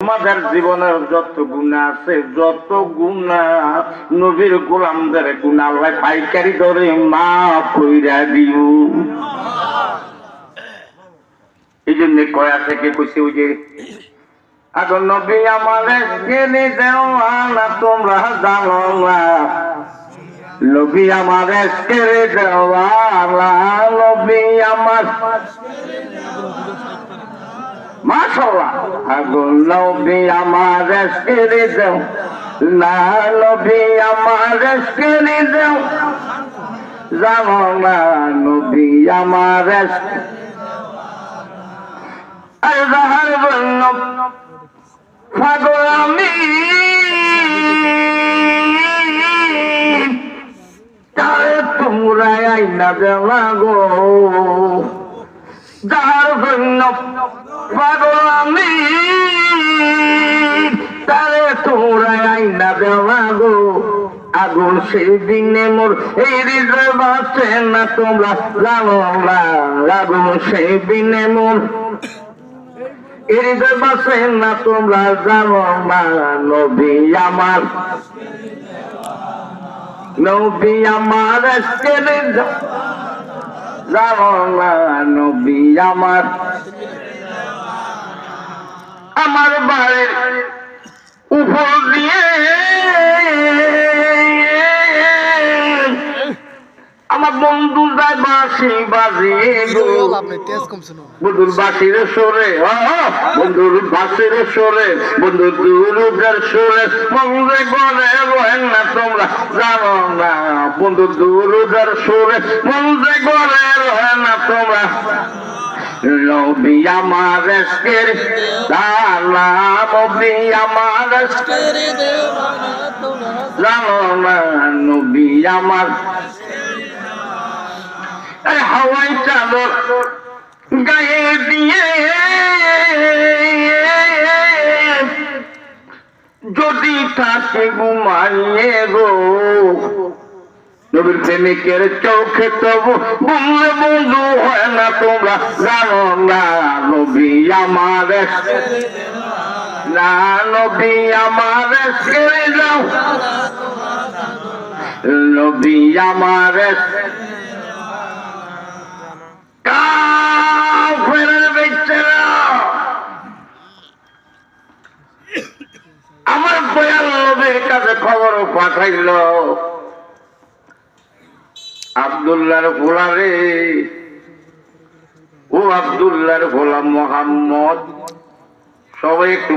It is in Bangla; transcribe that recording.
আমাদের জীবনের যত গুনাহ আছে, যত গুনাহ নবীর গোলামদের গুনাহ আল্লাহ পাইকারি ধরে মাফ কইরা দিও। এই জন্য কয়া থেকে কইছে ওই যে আগো নবী আমারে কেনে দেওয়ানা তোমরা জানো না, নবী আমারে কেনে দেওয়ানা, নবী আমার মাশাআল্লাহ আগো নবী আমারে কেনে দেও না, নবী আমারে কেনে দেও জানো না, নবী আমারে আল্লাহর জন্য পাগল আমি, তারে তোমরা আইনা দেওয়া গো, যার জন্য পাগল আমি, তারে তোমরা আইনা দেওয়া গো। আগুন সেই দিনে মোর এই হৃদয় বাঁচে না তোমরা জানো না, আগুন সেই দিনে মোর হৃদয় বাঁচে না তোমরা জানো না, নবী আমার, নবী আমার ছেড়ে জানো না, নবী আমার, আমার বাড়ির উপর দিয়ে আমার বন্ধু যায় বাঁশি বাজিয়ে গো, বন্ধুর বাঁশির সরে, বন্ধুর বাঁশির সরে, বন্ধুর দুরুদের সরে মন্দির করে রহেন না তোমরা জানো না, বন্ধুর দুরুদের সরে মন্দির করে রহেন না তোমরা, নবী আমার এসকের দানা, নবী আমার এসকের জানো না, নবী আমার হাওয়াই চাদর গায়ে দিয়ে যদি থাকে ঘুমাইয়ে গো, নবীর প্রেমিকের চোখে তবু বুঝলে বন্ধু হয় না তোমরা জানো না, নবী আমার না, নবী আমার ছেড়ে যাও, নবী আমার আমার দয়াল নবীর কাছে খবর পাঠাইল, আব্দুল্লাহর গোলা রে, ও আব্দুল্লাহর গোলাম মোহাম্মদ, সবাই একটু